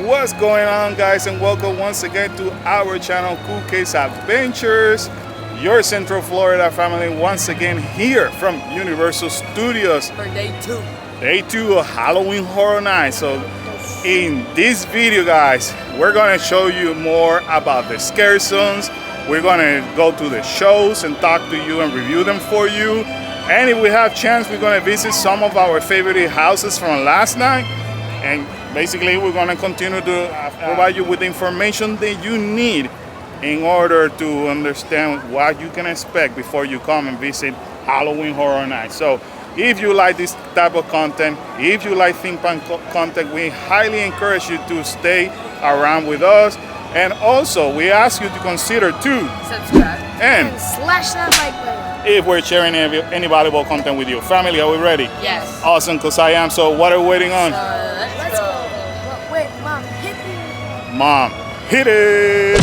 What's going on, guys, and welcome once again to our channel, Kool Adventures, your Central Florida family, once again here from Universal Studios for day 2. Day 2 of Halloween Horror Night. So in this video, guys, we're gonna show you more about the scare zones. We're gonna go to the shows and talk to you and review them for you. And if we have chance, we're gonna visit some of our favorite houses from last night. And basically, we're gonna continue to provide you with the information that you need in order to understand what you can expect before you come and visit Halloween Horror Night. So if you like this type of content, if you like theme park content, we highly encourage you to stay around with us. And also, we ask you to consider to subscribe and slash that like button if we're sharing any valuable content with you. Family, are we ready? Yes. Awesome, because I am. So what are we waiting on? Let's go. But wait, Mom, hit me. Mom, hit it!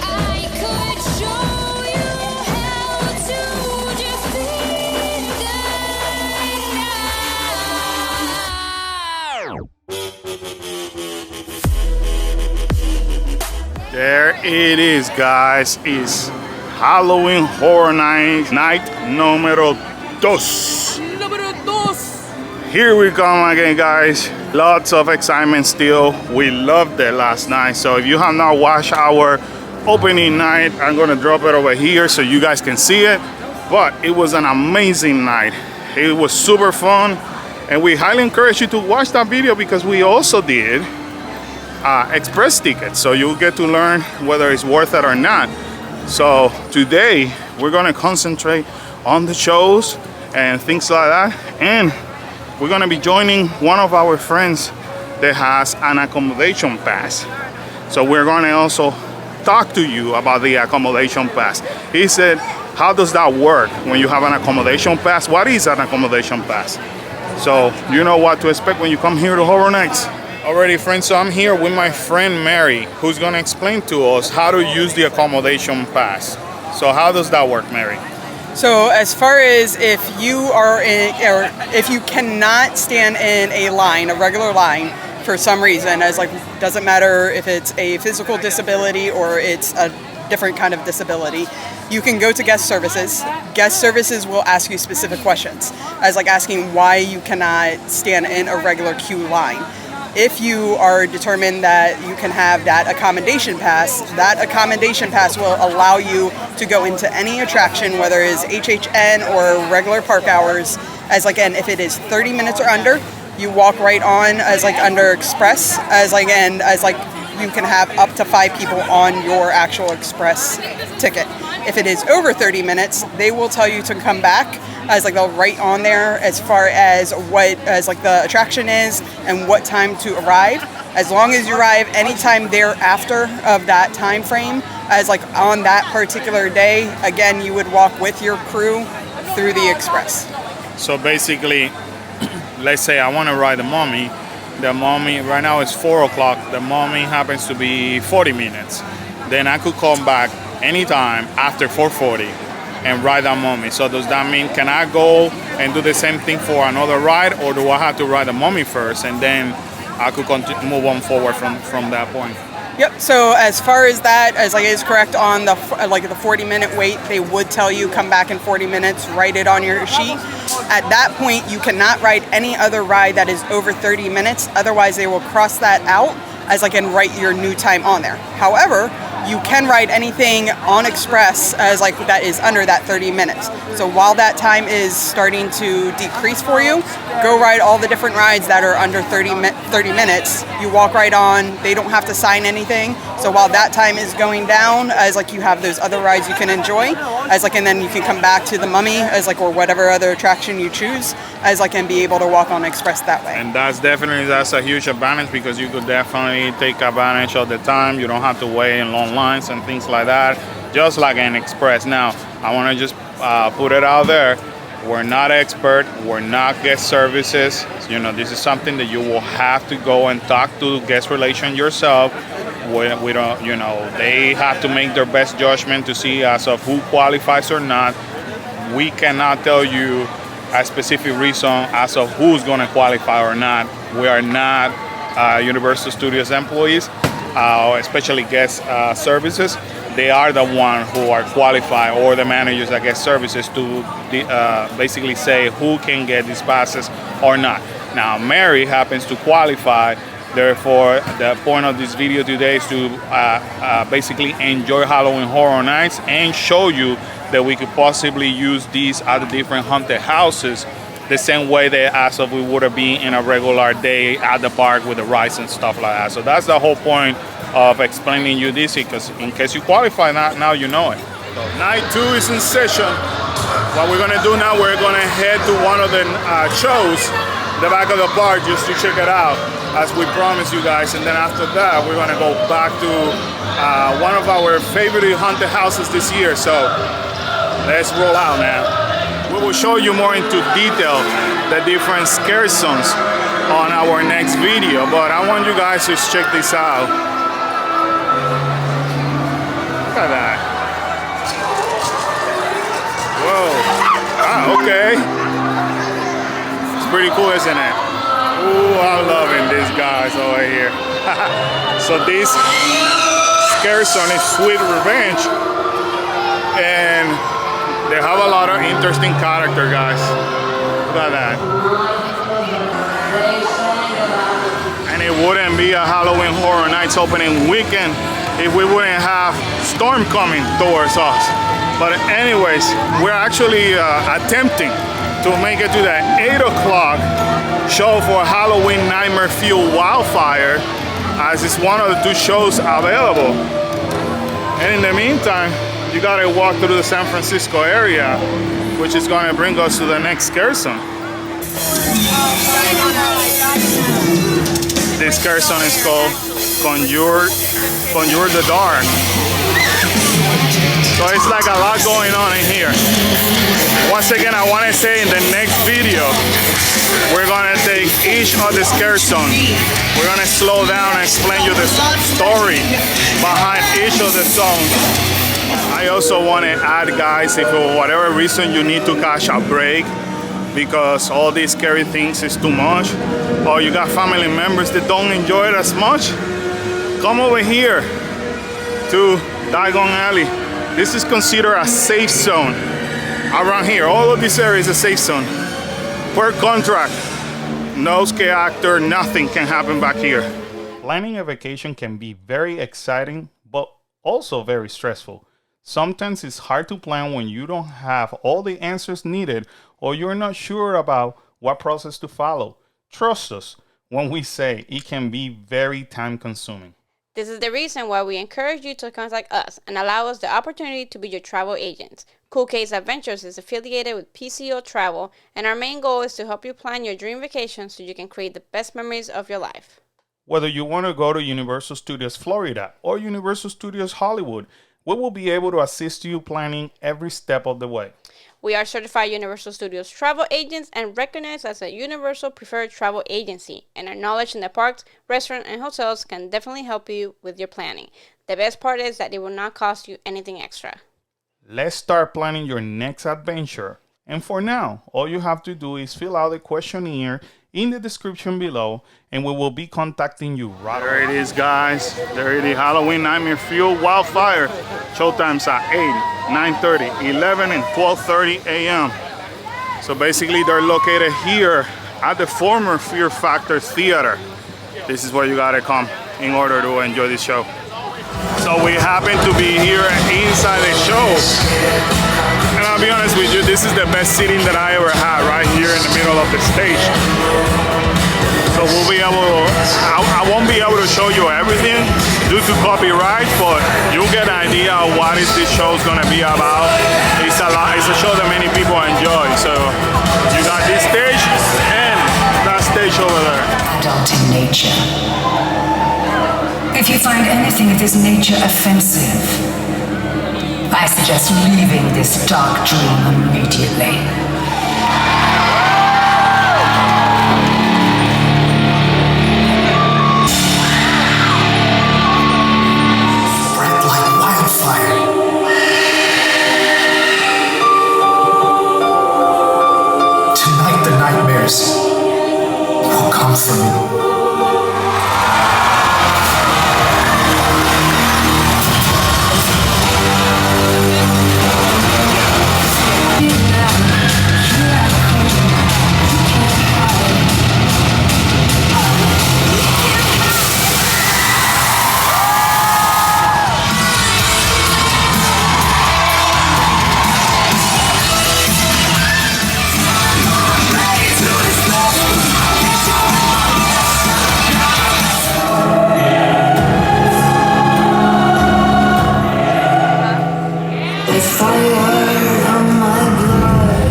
I could show you how to defeat the There it is, guys. It's Halloween Horror Night numero dos. Here we come again, guys. Lots of excitement still. We loved it last night. So if you have not watched our opening night, I'm gonna drop it over here so you guys can see it. But it was an amazing night. It was super fun. And we highly encourage you to watch that video because we also did express tickets. So you'll get to learn whether it's worth it or not. So today we're gonna concentrate on the shows and things like that. And we're gonna be joining one of our friends that has an accommodation pass. So we're gonna also talk to you about the accommodation pass. He said, how does that work when you have an accommodation pass? What is an accommodation pass? So you know what to expect when you come here to Horror Nights. Alrighty, friends, so I'm here with my friend Mary, who's gonna explain to us how to use the accommodation pass. So how does that work, Mary? So as far as if you are in, or if you cannot stand in a line, a regular line, for some reason, as like, doesn't matter if it's a physical disability or it's a different kind of disability, you can go to guest services. Guest services will ask you specific questions, as like asking why you cannot stand in a regular queue line. If you are determined that you can have that accommodation pass will allow you to go into any attraction, whether it's HHN or regular park hours, as like, and if it is 30 minutes or under, you walk right on as like under express, as like, and as like you can have up to 5 people on your actual express ticket. If it is over 30 minutes, they will tell you to come back, as like they'll write on there as far as what as like the attraction is and what time to arrive. As long as you arrive anytime thereafter of that time frame, as like on that particular day, again, you would walk with your crew through the express. So basically, let's say I want to ride the Mummy. The Mummy, right now it's 4 o'clock. The Mummy happens to be 40 minutes. Then I could come back anytime after 4:40 and ride that Mummy. So does that mean, can I go and do the same thing for another ride, or do I have to ride the Mummy first and then I could move on forward from that point? Yep. So as far as that, as like is correct on the like the 40-minute wait, they would tell you come back in 40 minutes, write it on your sheet. At that point, you cannot ride any other ride that is over 30 minutes. Otherwise, they will cross that out as like and write your new time on there. However, you can ride anything on Express as like that is under that 30 minutes. So while that time is starting to decrease for you, go ride all the different rides that are under 30 minutes. You walk right on, they don't have to sign anything. So while that time is going down, as like you have those other rides you can enjoy, as like, and then you can come back to the Mummy as like, or whatever other attraction you choose, as like, and be able to walk on Express that way. And that's a huge advantage because you could definitely take advantage of the time. You don't have to wait in long lines and things like that, just like an Express. Now, I want to just put it out there. We're not expert. We're not guest services. You know, this is something that you will have to go and talk to guest relation yourself. We don't, you know, they have to make their best judgment to see as of who qualifies or not. We cannot tell you a specific reason as of who's going to qualify or not. We are not Universal Studios employees, especially guest services. They are the one who are qualified, or the managers that get services to basically say who can get these passes or not. Now, Mary happens to qualify. Therefore, the point of this video today is to basically enjoy Halloween Horror Nights and show you that we could possibly use these at the different haunted houses the same way that as if we would have been in a regular day at the park with the rides and stuff like that. So that's the whole point of explaining you this, because in case you qualify, now you know it. So night 2 is in session. What we're gonna do now, we're gonna head to one of the shows, the back of the park, just to check it out, as we promised you guys. And then after that, we're gonna go back to one of our favorite haunted houses this year. So let's roll out now. We will show you more into detail the different scare zones on our next video, but I want you guys to check this out. Look at that. Whoa. Okay. It's pretty cool, isn't it? Ooh, I'm loving these guys over here. So this scare zone is Sweet Revenge, and they have a lot of interesting character, guys. Look at that. And it wouldn't be a Halloween Horror Nights opening weekend if we wouldn't have storm coming towards us. But anyways, we're actually attempting to make it to the 8 o'clock show for Halloween Nightmare Fuel Wildfire, as it's one of the 2 shows available. And in the meantime, you gotta walk through the San Francisco area, which is gonna bring us to the next scare zone. This scare zone is called Conjure the Dark. So it's like a lot going on in here. Once again, I wanna say in the next video, we're gonna take each of the scare zone. We're gonna slow down and explain you the story behind each of the zones. I also want to add, guys, if for whatever reason you need to catch a break because all these scary things is too much, or you got family members that don't enjoy it as much, come over here to Diagon Alley. This is considered a safe zone. Around here, all of this area is a safe zone. Per contract, no scare actor, nothing can happen back here. Planning a vacation can be very exciting, but also very stressful. Sometimes it's hard to plan when you don't have all the answers needed, or you're not sure about what process to follow. Trust us when we say it can be very time consuming. This is the reason why we encourage you to contact us and allow us the opportunity to be your travel agents. Kool Adventures is affiliated with PCO Travel, and our main goal is to help you plan your dream vacation so you can create the best memories of your life. Whether you want to go to Universal Studios Florida or Universal Studios Hollywood, we will be able to assist you planning every step of the way. We are certified Universal Studios travel agents and recognized as a Universal Preferred Travel Agency, and our knowledge in the parks, restaurants, and hotels can definitely help you with your planning. The best part is that it will not cost you anything extra. Let's start planning your next adventure. And for now, all you have to do is fill out the questionnaire in the description below, and we will be contacting you right away. There it is, guys. There it is, Halloween Nightmare Fuel Wildfire. Showtimes at 8, 9:30, 11, and 12:30 a.m. So basically, they're located here at the former Fear Factor Theater. This is where you gotta come in order to enjoy this show. So we happen to be here inside the show. And I'll be honest with you, this is the best seating that I ever had, right here in the middle of the stage. So we'll be able to, I won't be able to show you everything due to copyright, but you'll get an idea of what is this show's gonna be about. It's a show that many people enjoy. So you got this stage and that stage over there. Adult in nature. If you find anything of this nature offensive, I suggest leaving this dark dream immediately. Spread like wildfire. To impossible. The fire on my blood.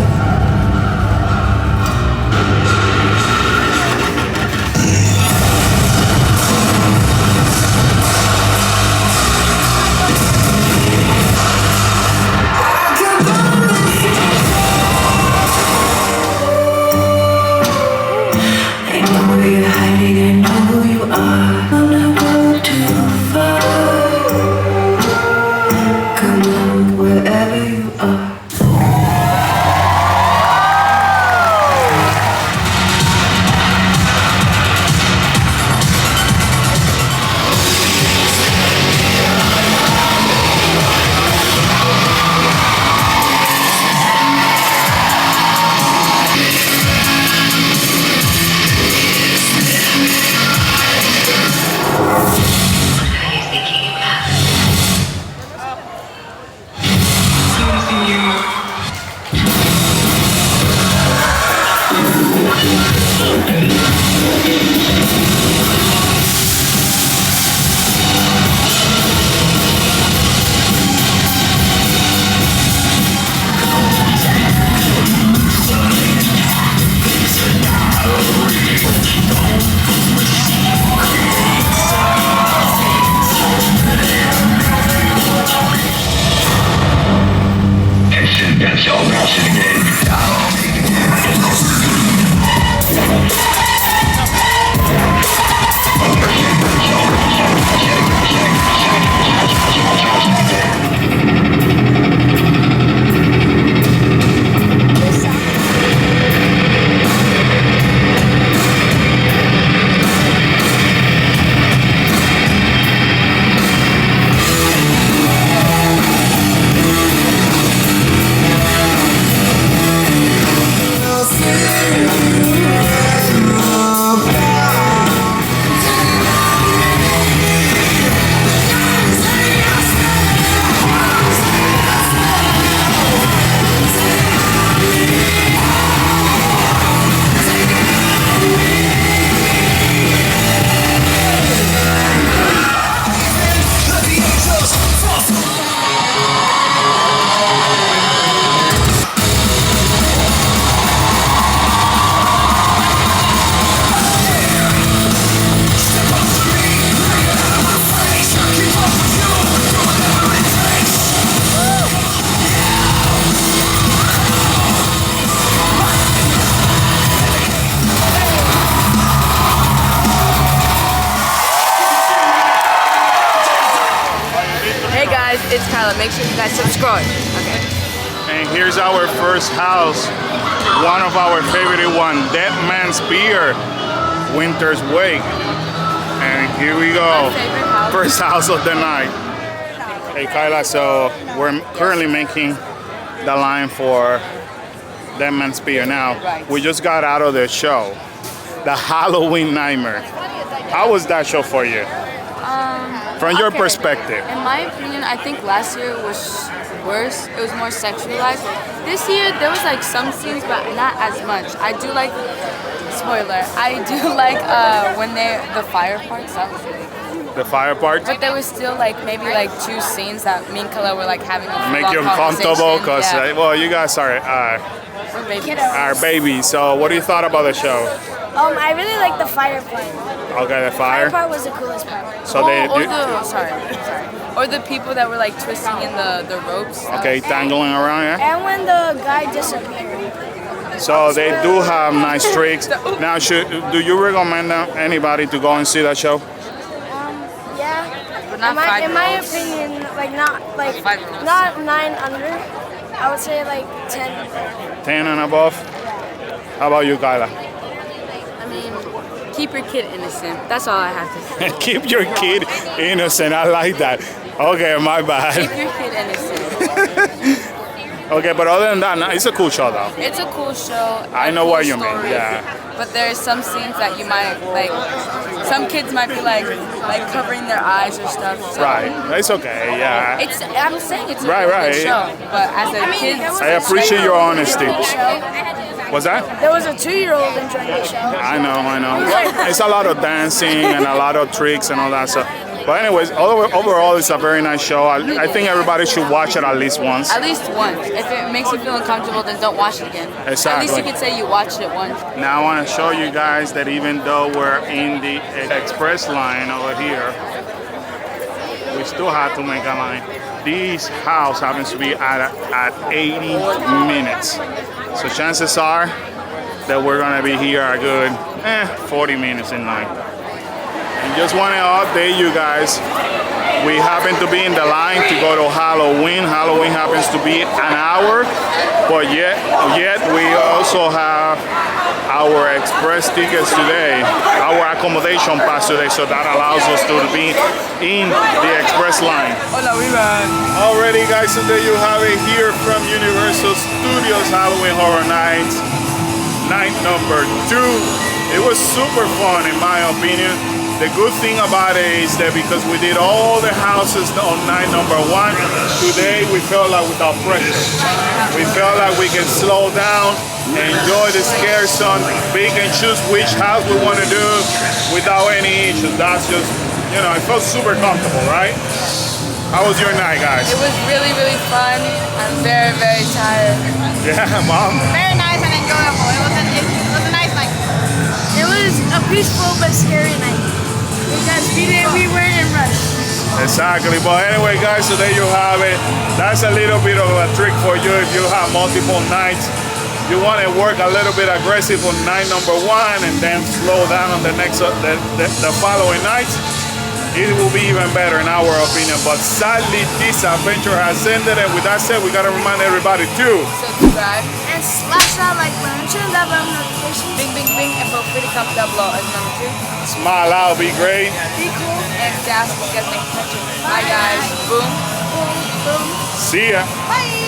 I know where you're hiding, I know who you are. Don't go too far. Come on, wherever you are. Hey guys, it's Kyla. Make sure you guys subscribe. Okay. And here's our first house. One of our favorite one, Denman Spear, Winter's Wake. And here we go. First house of the night. Hey Kyla, so we're currently making the line for Denman Spear. Now, we just got out of the show, the Halloween Nightmare. How was that show for you? From your perspective. In my opinion, I think last year was worse. It was more sexualized. This year, there was like some scenes, but not as much. I do like, spoiler, I do like when the fire parts, that was really good. The fire part? But there was still like maybe like 2 scenes that me and Kala were like having a Make you long uncomfortable because, conversation. well, you guys are We're babies. our babies. So what do you thought about the show? I really like the fire part. Okay, the Fire fire. part was the coolest part. So they Or the people that were like twisting in the ropes. okay, tangling around, yeah? And when the guy disappeared. So they do have nice tricks. Now, do you recommend anybody to go and see that show? Yeah. But not In my 5-year-olds. opinion, like 5-year-olds. not 9 under. I would say like 10. 10 and above? How about you, Kyla? I mean, Keep your kid innocent. That's all I have to say. Keep your kid innocent. I like that. Okay, my bad. Keep your kid innocent. Okay, but other than that, no, it's a cool show though. It's a cool show. I know cool what you mean, stories, yeah. But there's some scenes that you might like. Some kids might be like covering their eyes or stuff. So Right, it's okay, yeah. I'm saying it's a Right, really right. good show. But as a kid, I appreciate your honesty. What's that? There was a 2-year-old enjoying the show. I know. It's a lot of dancing and a lot of tricks and all that stuff. But anyways, overall, it's a very nice show. I think everybody should watch it at least once. at least once. If it makes you feel uncomfortable, then don't watch it again. Exactly. At least you could say you watched it once. Now I want to show you guys that even though we're in the express line over here, we still have to make a line. This house happens to be at 80 minutes. So chances are that we're gonna be here a good 40 minutes in line. And just want to update you guys. We happen to be in the line to go to Halloween. Halloween happens to be an hour, but yet we also have our express tickets today, our accommodation pass today, so that allows us to be in the express line. Hola, viva. Already, guys, today you have it here from Universal Studios Halloween Horror Nights, night number 2. It was super fun, in my opinion. The good thing about it is that because we did all the houses on night number 1, today we felt like without pressure. We felt like we can slow down, enjoy the scare zone, pick and choose which house we want to do without any issues. That's just, it felt super comfortable, right? How was your night, guys? It was really, really fun. I'm very, very tired. Yeah, Mom? Very nice and enjoyable. It was a nice night. It was a peaceful but scary night. Because we weren't in rush. Exactly, but anyway, guys, so there you have it. That's a little bit of a trick for you if you have multiple nights. You want to work a little bit aggressive on night number 1 and then slow down on the next the following nights. It will be even better in our opinion. But sadly, this adventure has ended, and with that said, we gotta remind everybody to Subscribe. And slash that like button, turn that bell notifications. Bing, bing, bing, and feel free to comment down below as number 2. smile out, be great. Be cool. And down so you guys make attention. Bye guys. Boom. Boom, boom. See ya. Bye.